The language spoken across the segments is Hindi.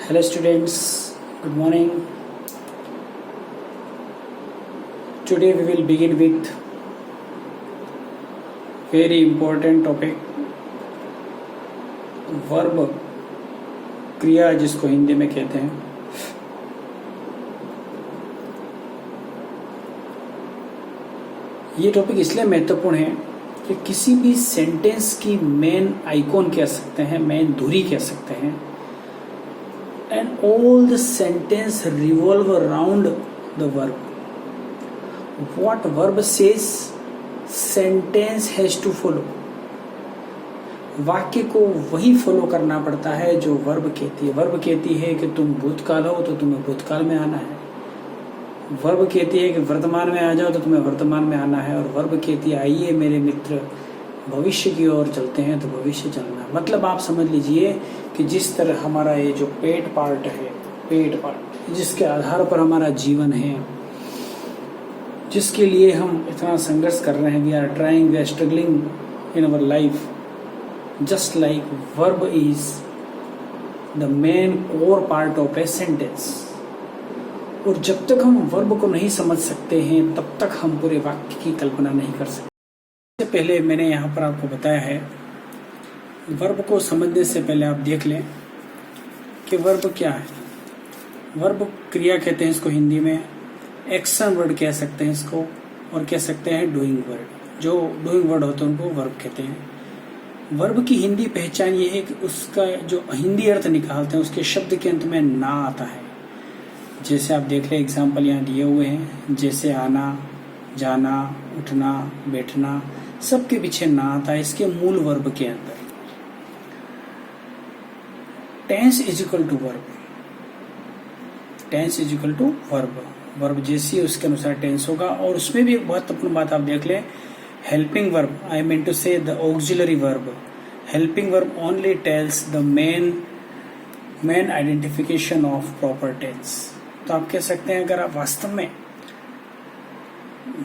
Hello students, good morning. Today we will begin with very important topic verb क्रिया जिसको हिंदी में कहते हैं। ये टॉपिक इसलिए महत्वपूर्ण है कि किसी भी सेंटेंस की मेन आइकॉन कह सकते हैं, मेन धुरी कह सकते हैं, and all the sentence revolve around the verb. What verb says, sentence has to follow. वाक्य को वही फॉलो करना पड़ता है जो वर्ब कहती है। वर्ब कहती है कि तुम भूतकाल हो तो तुम्हें भूतकाल में आना है। वर्ब कहती है कि वर्तमान में आ जाओ तो तुम्हें वर्तमान में आना है। और वर्ब कहती है आइए मेरे मित्र भविष्य की ओर चलते हैं तो भविष्य चलना। मतलब आप समझ लीजिए कि जिस तरह हमारा ये जो पेट पार्ट है, पेट पार्ट जिसके आधार पर हमारा जीवन है, जिसके लिए हम इतना संघर्ष कर रहे हैं, we are trying, we are struggling in our life, just like verb is the main core part of a sentence. और जब तक हम वर्ब को नहीं समझ सकते हैं तब तक हम पूरे वाक्य की कल्पना नहीं कर सकते। इससे पहले मैंने यहाँ पर आपको बताया है, वर्ब को समझने से पहले आप देख लें कि वर्ब क्या है। वर्ब क्रिया कहते हैं इसको हिंदी में, एक्शन वर्ड कह सकते हैं इसको, और कह सकते हैं डूइंग वर्ड। जो डूइंग वर्ड होते हैं उनको वर्ब कहते हैं। वर्ब की हिंदी पहचान ये है कि उसका जो हिंदी अर्थ निकालते हैं उसके शब्द के अंत में ना आता है। जैसे आप देख लें, एग्जाम्पल यहाँ दिए हुए हैं, जैसे आना, जाना, उठना, बैठना, सबके पीछे ना आता है इसके मूल वर्ब के अंदर। Tense is equal to verb, tense is equal to verb. Verb जैसी उसके अनुसार टेंस होगा। और उसमें भी एक महत्वपूर्ण बात आप देख लें, helping verb, I mean to say the auxiliary verb. Helping verb only tells the main identification of proper tense. तो आप कह सकते हैं अगर आप वास्तव में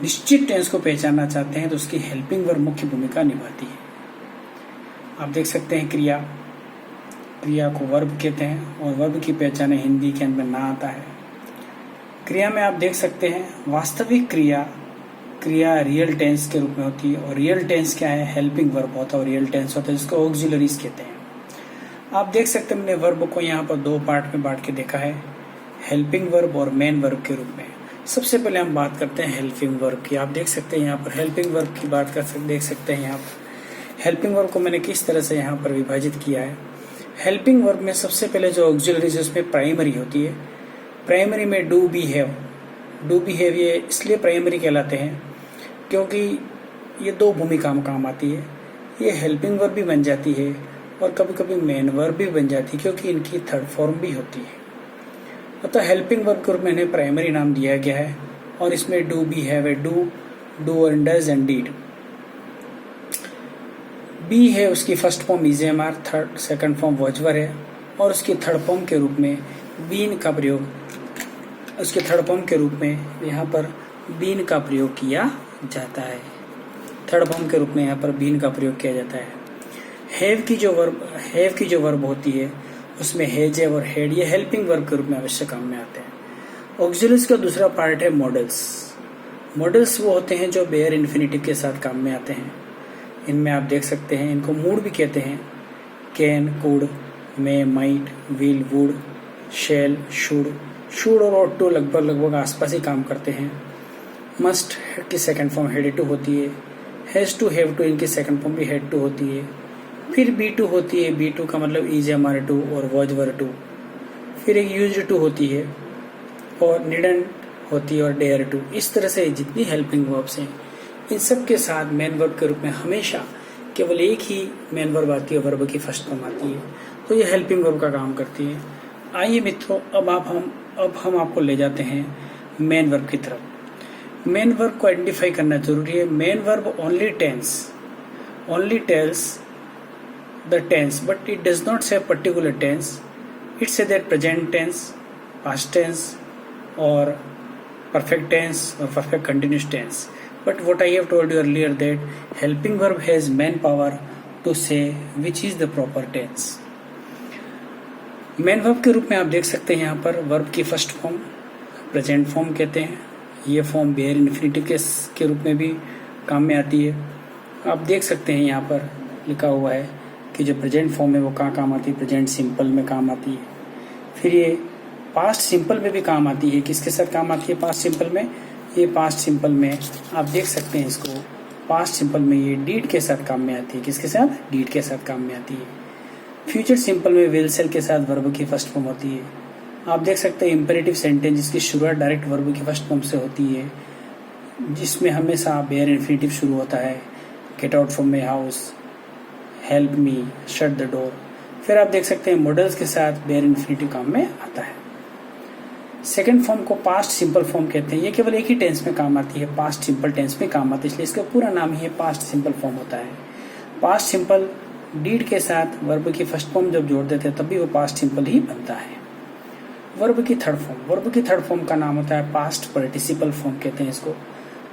निश्चित टेंस को पहचानना चाहते हैं तो उसकी हेल्पिंग वर्ब मुख्य भूमिका निभाती है। आप देख सकते हैं क्रिया, क्रिया को वर्ब कहते हैं और वर्ब की पहचान हिंदी के अंदर ना आता है। क्रिया में आप देख सकते हैं वास्तविक क्रिया, क्रिया रियल टेंस के रूप में होती है। और रियल टेंस क्या है, हेल्पिंग वर्ब होता है और रियल टेंस होता है जिसको ऑक्सिलरीज कहते हैं। आप देख सकते हैं मैंने वर्ब को यहाँ पर दो पार्ट में बांट के देखा है, हेल्पिंग वर्ब और मेन वर्ब के रूप में। सबसे पहले हम बात करते हैं हेल्पिंग वर्ब की। आप देख सकते हैं यहाँ पर हेल्पिंग वर्ब की बात कर सकते, देख सकते हैं यहाँ पर हेल्पिंग वर्ब को मैंने किस तरह से यहाँ पर विभाजित किया है। हेल्पिंग वर्ब में सबसे पहले जो ऑक्सिलरीज है उसमें प्राइमरी होती है। प्राइमरी में do be have, do be have ये इसलिए प्राइमरी कहलाते हैं क्योंकि ये दो भूमिका में काम आती है। ये हेल्पिंग वर्ब भी बन जाती है और कभी कभी मेन वर्ब भी बन जाती है क्योंकि इनकी थर्ड फॉर्म भी होती है। अतः हेल्पिंग वर्ब को मैंने प्राइमरी नाम दिया गया है। और इसमें डू बी हैव है, डू और डज एंड डीड। बी है उसकी first form is am are, third second form was were है। और उसकी थर्ड फॉर्म के रूप में बीन का प्रयोग, उसके थर्ड फॉर्म के रूप में यहाँ पर बीन का प्रयोग किया जाता है। थर्ड फॉर्म के रूप में यहाँ पर बीन का प्रयोग किया जाता है। हैव की जो वर्ब होती है उसमें हैज है और हेड, ये हेल्पिंग वर्ब के रूप में अवश्य काम में आते हैं। ऑक्सिलरीज का दूसरा पार्ट है मॉडल्स। मॉडल्स वो होते हैं जो बेयर इन्फिनिटिव के साथ काम में आते हैं। इनमें आप देख सकते हैं, इनको मूड भी कहते हैं, can, could, may, might, will, would, shall, should और ऑट टू लगभग आसपास ही काम करते हैं। मस्ट की सेकंड फॉर्म हेड टू होती है। हैज टू, हैव टू, इनकी सेकंड फॉर्म भी हेड टू होती है। फिर बी टू होती है, बी टू का मतलब इज एम आर टू और वॉज वर टू। फिर एक यूज टू होती है और निडन होती है और डेयर टू। इस तरह से जितनी हेल्पिंग वर्ब्स हैं इन सब के साथ मेन वर्ब के रूप में हमेशा केवल एक ही मेन वर्ब आती है, वर्ब की फर्स्ट फॉर्म आती है। तो ये हेल्पिंग वर्ब का काम करती है। आइए मित्रों, अब हम आपको ले जाते हैं मेन वर्ब की तरफ। मेन वर्ब को आइडेंटिफाई करना जरूरी है। Main verb only tells the tense, but it does not say particular tense. It says that present tense, past tense, or perfect tense or perfect continuous tense. But what I have told you earlier that helping verb has main power to say which is the proper tense. Main verb के रूप में आप देख सकते हैं यहाँ पर वर्ब की फर्स्ट फॉर्म प्रेजेंट फॉर्म कहते हैं। ये फॉर्म बेयर इन्फिनिटिव के रूप में भी काम में आती है। आप देख सकते हैं यहाँ पर लिखा हुआ है कि जो प्रेजेंट फॉर्म है वो कहाँ काम आती है, प्रेजेंट सिंपल में काम आती है। फिर ये पास्ट सिंपल में भी काम आती है। किसके साथ काम आती है पास्ट सिंपल में? ये पास्ट सिंपल में आप देख सकते हैं इसको, पास्ट सिंपल में ये डीड के साथ काम में आती है। किसके साथ? डीड के साथ काम में आती है। फ्यूचर सिंपल में विल सेल के साथ वर्ब की फर्स्ट फॉर्म होती है। आप देख सकते हैं इंपेरेटिव सेंटेंस जिसकी शुरुआत डायरेक्ट वर्ब की फर्स्ट फॉर्म से होती है, जिसमें हमेशा बेयर इन्फिनिटिव शुरू होता है। Get out from my house, help me, shut the door. फिर आप देख सकते हैं मॉडल्स के साथ बेयर इन्फिनिटिव काम में आता है। सेकंड फॉर्म को पास्ट सिंपल फॉर्म कहते हैं। ये केवल एक ही टेंस में काम आती है, पास्ट सिंपल टेंस में काम आती है, इसलिए इसका पूरा नाम ही पास्ट सिंपल फॉर्म होता है। पास्ट सिंपल डीड के साथ वर्ब की फर्स्ट फॉर्म जब जोड़ देते हैं तब भी वो पास्ट सिंपल ही बनता है। वर्ब की थर्ड फॉर्म, वर्ब की थर्ड फॉर्म का नाम होता है पास्ट पार्टिसिपल फॉर्म कहते हैं इसको।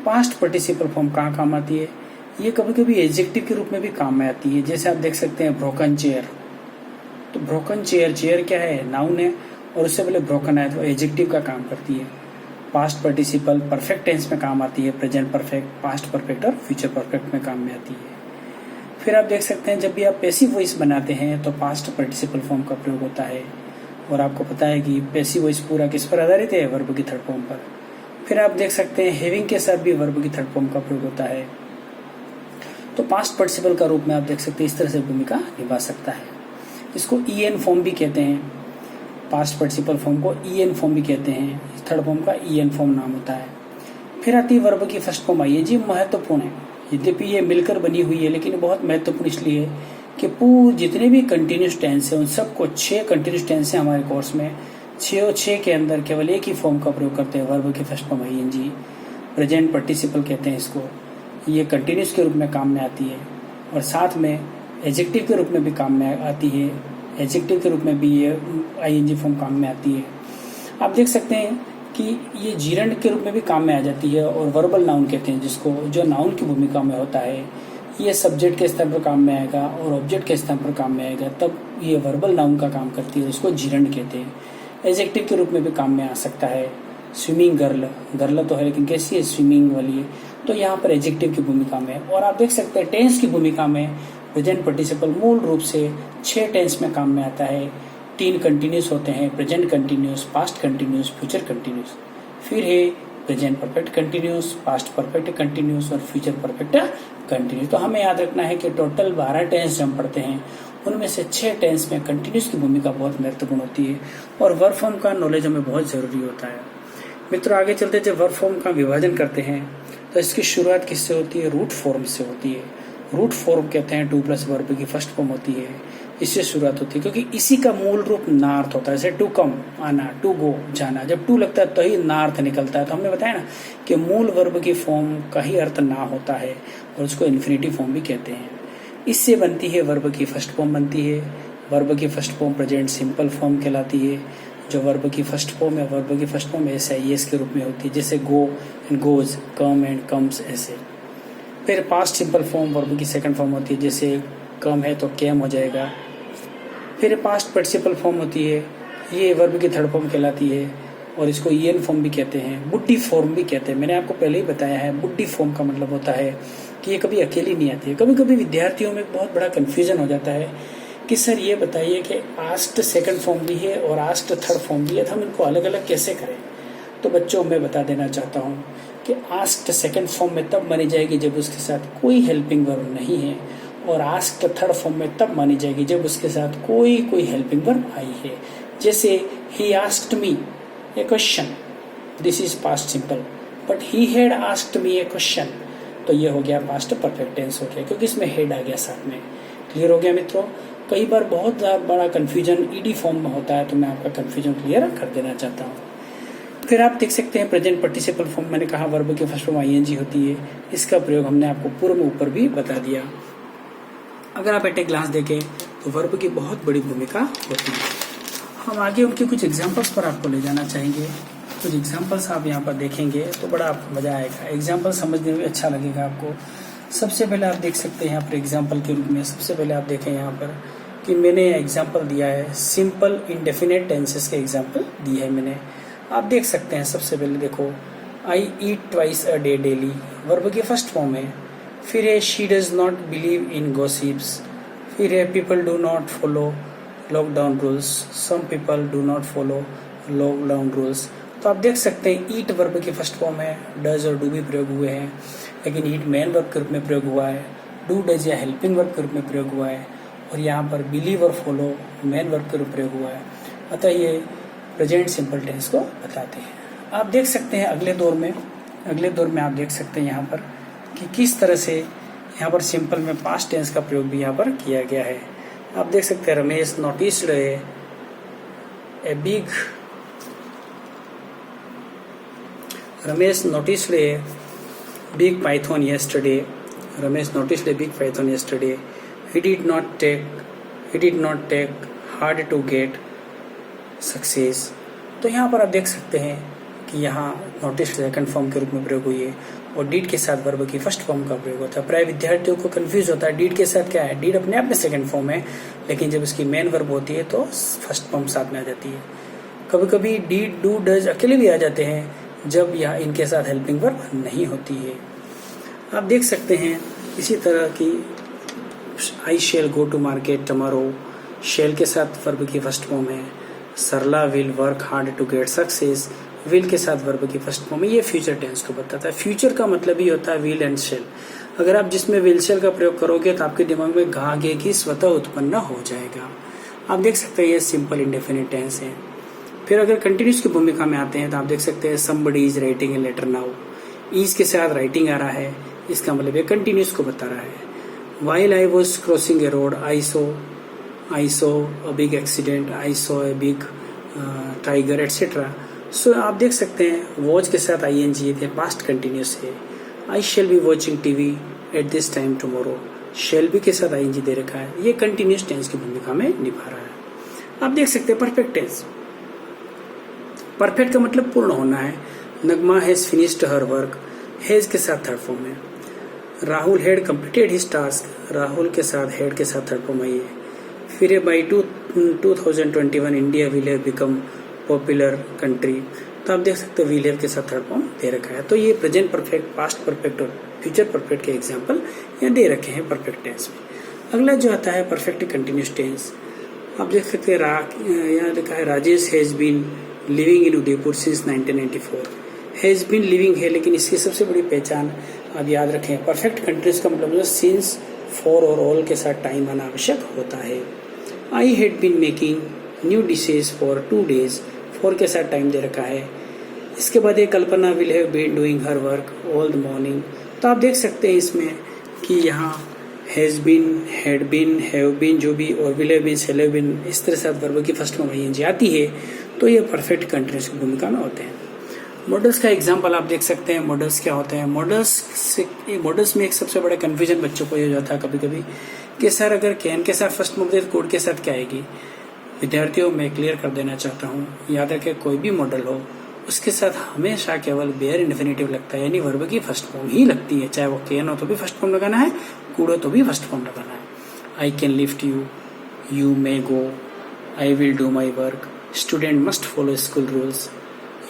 पास्ट पार्टिसिपल फॉर्म कहाँ काम आती है? ये कभी कभी एडजेक्टिव के रूप में भी काम में आती है। जैसे आप देख सकते हैं ब्रोकन चेयर, तो ब्रोकन चेयर, चेयर क्या है? नाउन है, और उससे पहले ब्रोकन है तो एडजेक्टिव का काम करती है। पास्ट पार्टिसिपल परफेक्ट टेंस में काम आती है, प्रेजेंट परफेक्ट, पास्ट परफेक्ट और फ्यूचर परफेक्ट में काम में आती है। फिर आप देख सकते हैं जब भी आप पैसिव वॉइस बनाते हैं तो पास्ट पार्टिसिपल फॉर्म का प्रयोग होता है, और आपको पता है कि पैसिव वॉइस पूरा किस पर आधारित है? वर्ब की थर्ड फॉर्म पर। फिर आप देख सकते हैं हैविंग के साथ भी वर्ब की थर्ड फॉर्म का प्रयोग होता है। तो पास्ट पार्टिसिपल का रूप में आप देख सकते हैं इस तरह से भूमिका निभा सकता है। इसको ईएन फॉर्म भी कहते हैं। पास्ट पार्टिसिपल फॉर्म को ईएन फॉर्म भी कहते हैं। थर्ड फॉर्म का ईएन फॉर्म नाम होता है। फिर आती है वर्ब की फर्स्ट फॉर्म आईएनजी। महत्वपूर्ण है, यद्यपि ये मिलकर बनी हुई है लेकिन बहुत महत्वपूर्ण इसलिए है कि पूरे जितने भी कंटिन्यूस टेंस है उन सबको 6 कंटिन्यूस टेंस है हमारे कोर्स में, 6 के अंदर केवल एक ही फॉर्म का प्रयोग करते हैं, वर्ब की first form ING. Present participle कहते हैं इसको। ये कंटिन्यूस के रूप में काम में आती है और साथ में एडजेक्टिव के रूप में भी काम में आती है। एडजेक्टिव के रूप में भी ये आईएनजी फॉर्म काम में आती है। आप देख सकते हैं कि ये जीरंड के रूप में भी काम में आ जाती है, और वर्बल नाउन कहते हैं जिसको, जो नाउन की भूमिका में होता है। ये सब्जेक्ट के स्तर पर काम में आएगा और ऑब्जेक्ट के स्तर पर काम में आएगा, तब ये वर्बल नाउन का काम करती है, इसको जीरंड कहते हैं। एडजेक्टिव के रूप में भी काम में आ सकता है। स्विमिंग गर्ल, गर्ल तो है लेकिन कैसी है? स्विमिंग वाली है, तो यहाँ पर एडजेक्टिव की भूमिका में। और आप देख सकते हैं टेंस की भूमिका में प्रेजेंट पार्टिसिपल मूल रूप से 6 टेंस में काम में आता है। 3 कंटिन्यूस होते हैं, present continuous, past continuous, future continuous. फिर है present perfect continuous, past perfect continuous और फ्यूचर परफेक्ट कंटिन्यूस। तो हमें याद रखना है कि टोटल 12 टेंस जो हम पढ़ते हैं उनमें से 6 टेंस में कंटिन्यूस की भूमिका बहुत महत्वपूर्ण होती है, और वर्ब फॉर्म का नॉलेज हमें बहुत जरूरी होता है। मित्रों आगे चलते जब वर्ब फॉर्म का विभाजन करते हैं तो इसकी शुरुआत किससे होती है? रूट फॉर्म से होती है। रूट फॉर्म कहते हैं 2 प्लस वर्ब की फर्स्ट फॉर्म होती है, इससे शुरुआत होती है, क्योंकि इसी का मूल रूप नार्थ होता है। जैसे टू कम, आना, टू गो, जाना। जब टू लगता है तो ही नार्थ निकलता है। तो हमने बताया ना कि मूल वर्ब की फॉर्म का ही अर्थ ना होता है, और उसको इन्फिनिटिव फॉर्म भी कहते हैं। इससे बनती है वर्ब की फर्स्ट फॉर्म बनती है। वर्ब की first form present simple form कहलाती है। जो वर्ब की फर्स्ट फॉर्म है, वर्ब की फर्स्ट फॉर्म SIS के रूप में होती है, जैसे go and goes, come and comes, ऐसे। फिर पास्ट सिंपल फॉर्म वर्ब की सेकंड फॉर्म होती है, जैसे कम है तो कैम हो जाएगा। फिर पास्ट पार्टिसिपल फॉर्म होती है, ये वर्ब की थर्ड फॉर्म कहलाती है, और इसको ईएन फॉर्म भी कहते हैं, बुड्ढी फॉर्म भी कहते हैं। मैंने आपको पहले ही बताया है, बुड्ढी फॉर्म का मतलब होता है कि ये कभी अकेली नहीं आती है। कभी कभी विद्यार्थियों में बहुत बड़ा कन्फ्यूजन हो जाता है कि सर ये बताइए कि आस्ट सेकंड फॉर्म भी है और आस्ट थर्ड फॉर्म भी है, तो हम इनको अलग अलग कैसे करें? तो बच्चों मैं बता देना चाहता हूँ कि आस्ट सेकंड फॉर्म में तब मानी जाएगी जब उसके साथ कोई हेल्पिंग वर्ब नहीं है, और आस्ट थर्ड फॉर्म में तब मानी जाएगी जब उसके साथ कोई हेल्पिंग वर्ब आई है। जैसे he asked me A question, this is past simple, but he had asked me A question, तो ये हो गया पास्ट परफेक्ट टेंस हो गया, क्योंकि इसमें हेड आ गया साथ में। क्लियर हो गया मित्रों? कई बार बहुत बड़ा कंफ्यूजन ईडी फॉर्म में होता है, तो मैं आपका कंफ्यूजन क्लियर कर देना चाहता हूँ। फिर आप देख सकते हैं प्रेजेंट पार्टिसिपल फॉर्म, मैंने कहा वर्ब की फर्स्ट फॉर्म आईएनजी होती है। इसका प्रयोग हमने आपको पूर्व में ऊपर भी बता दिया। अगर आप एट ए ग्लांस देखें तो वर्ब की बहुत बड़ी भूमिका होती है। हम आगे उनके कुछ एग्जाम्पल्स पर आपको ले जाना चाहेंगे। कुछ एग्जाम्पल्स आप यहाँ पर देखेंगे तो बड़ा आपको मजा आएगा, एग्जाम्पल समझने में अच्छा लगेगा आपको। सबसे पहले आप देख सकते हैं यहाँ पर एग्जाम्पल के रूप में, सबसे पहले आप देखें यहाँ पर कि मैंने एग्जाम्पल दिया है, सिंपल इंडेफिनेट टेंसेस के एग्जाम्पल दिए है मैंने। आप देख सकते हैं, सबसे पहले देखो, I eat twice a day daily, verb की फर्स्ट फॉर्म है। फिर है she does not believe in gossips. फिर है people do not follow lockdown rules, some people do not follow lockdown rules. तो आप देख सकते हैं ईट वर्ब की फर्स्ट फॉर्म है, डज और डू भी प्रयोग हुए हैं, लेकिन ईट मेन वर्ब के रूप में प्रयोग हुआ है, डू डज या हेल्पिंग वर्ब के रूप में प्रयोग हुआ है, और यहाँ पर बिलीव और फॉलो मेन वर्ब के रूप में प्रयोग हुआ है। अतः ये प्रेजेंट सिंपल टेंस को बताते हैं। आप देख सकते हैं अगले दौर में आप देख सकते हैं यहाँ पर कि किस तरह से यहाँ पर सिंपल में पास्ट टेंस का प्रयोग भी यहाँ पर किया गया है। आप देख सकते हैं Ramesh noticed A big python yesterday. Ramesh noticed a big python yesterday. He did not take hard to get success. तो यहाँ पर आप देख सकते हैं कि यहाँ नोटिस सेकंड फॉर्म के रूप में प्रयोग हुई है और डीड के साथ वर्ब की फर्स्ट फॉर्म का प्रयोग होता है। प्राय विद्यार्थियों को कंफ्यूज होता है डीड के साथ क्या है। डीड अपने आप में सेकंड फॉर्म है, लेकिन जब इसकी मेन वर्ब होती है तो फर्स्ट फॉर्म साथ में आ जाती है। कभी कभी डीड डू डज अकेले भी आ जाते हैं जब यह इनके साथ हेल्पिंग वर्ब नहीं होती है। आप देख सकते हैं इसी तरह की I shall go to market tomorrow, shall के साथ वर्ब की फर्स्ट फॉर्म है। Sarla will work hard to get success, will के साथ वर्ब की फर्स्ट फॉर्म है। ये फ्यूचर टेंस को बताता है। फ्यूचर का मतलब ही होता है विल एंड शेल। अगर आप जिसमें विल शेल का प्रयोग करोगे तो आपके दिमाग में आगे की स्वतः उत्पन्न हो जाएगा। आप देख सकते हैं ये सिंपल इंडेफिनिट टेंस है। फिर अगर कंटिन्यूस की भूमिका में आते हैं तो आप देख सकते हैं somebody is writing a letter now, is के साथ राइटिंग आ रहा है, इसका मतलब ये कंटिन्यूस को बता रहा है। While I was crossing a road I saw a big accident, I saw a big tiger etcetera. So आप देख सकते हैं वॉच के साथ ING थे, पास्ट कंटिन्यूस है। I shall be watching TV at this time tomorrow, shall be के साथ ING दे रखा है। ये कंटिन्यूस टेंस की भूमिका में निभा रहा है। आप देख सकते हैं परफेक्ट टेंस। परफेक्ट का मतलब पूर्ण होना है। Nagma has finished her work, has के साथ थर्ड फॉर्म है। Rahul had completed his task, Rahul के साथ हैड के साथ थर्ड फॉर्म आई है। फिर by 2021 India will have become popular country. तो आप देख सकते हो विल हैव के साथ थर्ड फॉर्म दे रखा है। तो ये प्रेजेंट परफेक्ट, पास्ट परफेक्ट और फ्यूचर परफेक्ट के एग्जाम्पल यहाँ दे रखे हैं परफेक्ट टेंस में। अगला जो आता है परफेक्ट कंटिन्यूस टेंस। आप देख सकते हैं यहाँ लिखा है Rajesh has been living in Udaipur since 1994। Has been living है, लेकिन इसकी सबसे बड़ी पहचान आप याद रखें, परफेक्ट कंटिन्यूस का मतलब सिंस, फॉर और ऑल के साथ टाइम आना आवश्यक होता है। I had been making new dishes for 2 days, for के साथ टाइम दे रखा है। इसके बाद एक Kalpana will have been doing her work all the morning. तो आप देख सकते हैं इसमें कि यहाँ has been, had been, have been जो भी, और will have been, shall have been, इस तरह से वर्ब की फर्स्ट फॉर्म ING आती है तो ये परफेक्ट कंटिन्यूस की भूमिका में होते हैं। मॉडल्स का एग्जाम्पल आप देख सकते हैं। मॉडल्स क्या होते हैं? मॉडल्स में एक सबसे बड़ा कन्फ्यूजन बच्चों को ये जाता है कभी कभी कि सर अगर कैन के साथ फर्स्ट फॉर्म दे तो कोड के साथ क्या आएगी। विद्यार्थियों मैं क्लियर कर देना चाहता हूँ, याद रखें कोई भी मॉडल हो उसके साथ हमेशा केवल बेयर इंडेफिनिटिव लगता है, यानी वर्ब की फर्स्ट फॉर्म ही लगती है। चाहे वो कैन हो तो भी फर्स्ट फॉर्म लगाना है, कूड हो तो भी फर्स्ट फॉर्म लगाना है। I can lift you, you may go, I will do my work, student must follow school rules,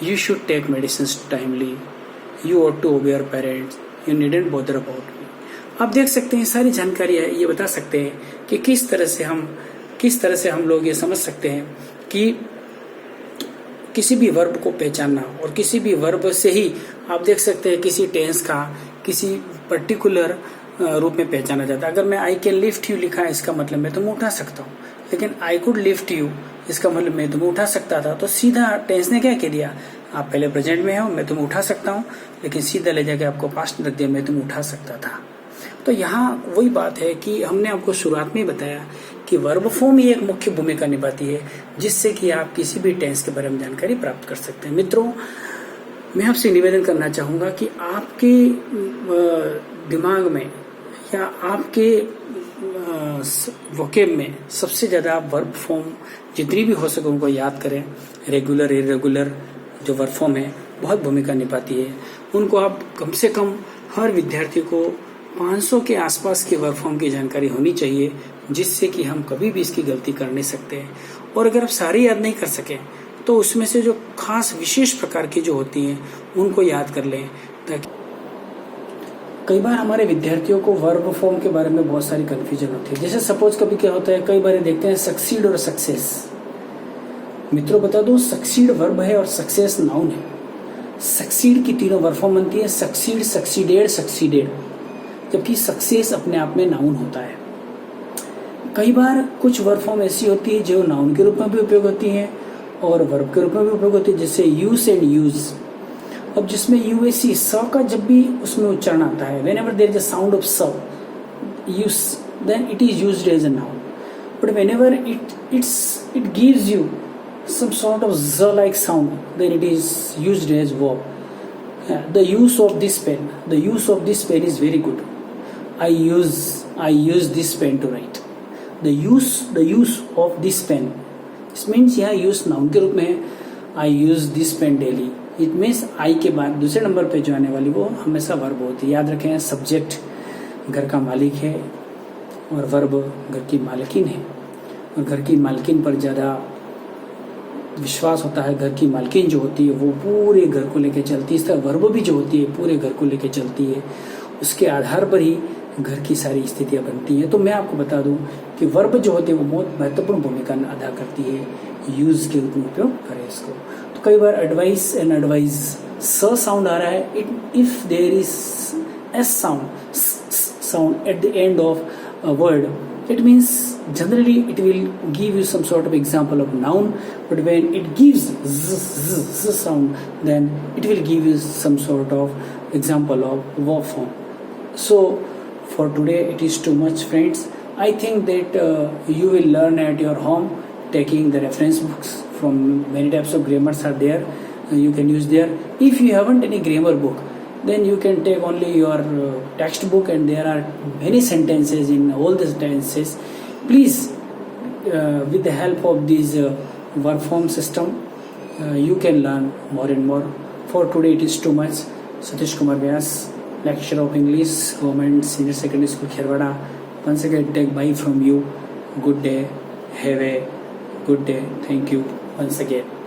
you should take medicine timely, you ought to obey your parents, you needn't bother about me. आप देख सकते हैं सारी जानकारी है, ये बता सकते हैं कि किस तरह से हम लोग ये समझ सकते हैं कि किसी भी वर्ब को पहचानना, और किसी भी वर्ब से ही आप देख सकते हैं किसी टेंस का किसी पर्टिकुलर रूप में पहचाना जाता है। अगर मैं आई कैन लिफ्ट यू लिखा है, इसका मतलब मैं तुम्हें उठा सकता हूँ, लेकिन आई कुड लिफ्ट यू इसका मतलब मैं तुम्हें उठा सकता था। तो सीधा टेंस ने क्या कह दिया, आप पहले प्रेजेंट में हो, मैं तुम्हें उठा सकता हूँ, लेकिन सीधा ले जाके आपको पास्ट रख दिया, मैं तुम्हें उठा सकता था। तो यहाँ वही बात है कि हमने आपको शुरुआत में ही बताया कि वर्ब फॉर्म ही एक मुख्य भूमिका निभाती है, जिससे कि आप किसी भी टेंस के बारे में जानकारी प्राप्त कर सकते हैं। मित्रों, मैं आपसे निवेदन करना चाहूँगा कि आपके दिमाग में या आपके वोकेब में सबसे ज़्यादा आप वर्ब फॉर्म जितनी भी हो सके उनको याद करें। रेगुलर, इरेगुलर जो वर्ब फॉर्म है बहुत भूमिका निभाती है, उनको आप कम से कम हर विद्यार्थी को 500 के आसपास के वर्ब फॉर्म की जानकारी होनी चाहिए, जिससे कि हम कभी भी इसकी गलती कर नहीं सकते हैं। और अगर आप सारी याद नहीं कर सके तो उसमें से जो खास विशेष प्रकार की जो होती हैं उनको याद कर लें, ताकि कई बार हमारे विद्यार्थियों को वर्ब फॉर्म के बारे में बहुत सारी कंफ्यूजन होती है। जैसे सपोज कभी क्या होता है, कई बार देखते हैं सक्सीड और सक्सेस। मित्रों बता दो, सक्सीड वर्ब है और सक्सेस नाउन है। सक्सीड की तीनों वर्ब फॉर्म बनती है, सक्सीड, सक्सीडेड, सक्सीडेड, जबकि सक्सेस अपने आप में नाउन होता है। कई बार कुछ वर्ब फॉर्म ऐसी होती है जो नाउन के रूप में भी उपयोग होती है और वर्ब के रूप में भी उपयोग होती है, जैसे यूज एंड यूज। अब जिसमें यूएसी स का जब भी उसमें उच्चारण आता है, whenever there is a sound of स, use, then it is used as a noun. But whenever it gives you some sort of z-like sound, then it is used as verb. The use of this pen is very good. I use this pen to write. The use of this pen. This means यहाँ use noun के रूप में है. I use this pen daily. It means I के बाद दूसरे नंबर पे जो आने वाली वो हमेशा वर्ब होती है। याद रखें, सब्जेक्ट घर का मालिक है और वर्ब घर की मालकिन है, और घर की मालकिन पर ज़्यादा विश्वास होता है। घर की मालकिन जो होती है वो पूरे घर को लेकर चलती है, इस तरह वर्ब भी जो होती है पूरे घर को लेकर चलती है। उसके आधार पर ही घर की सारी स्थितियाँ बनती हैं। तो मैं आपको बता दूं कि वर्ब जो होती है वो बहुत महत्वपूर्ण भूमिका अदा करती है। यूज के रूप में उपयोग करें इसको। तो कई बार एडवाइस एंड एडवाइज स साउंड आ रहा है, if there is S sound at the end of a word, it means generally it will give you some sort of example of noun, but when it gives z sound, then it will give you some sort of example of verb form. So for today it is too much, friends. I think that you will learn at your home, taking the reference books from many types of grammars are there, you can use there. If you haven't any grammar book, then you can take only your textbook, and there are many sentences in all the sentences. Please, with the help of this verb form system, you can learn more and more. For today it is too much. Satish Kumar Vyas, lecturer of English, Government Senior Secondary School, Kherwada. Once again, take bye from you. Good day. Have a good day. Thank you once again.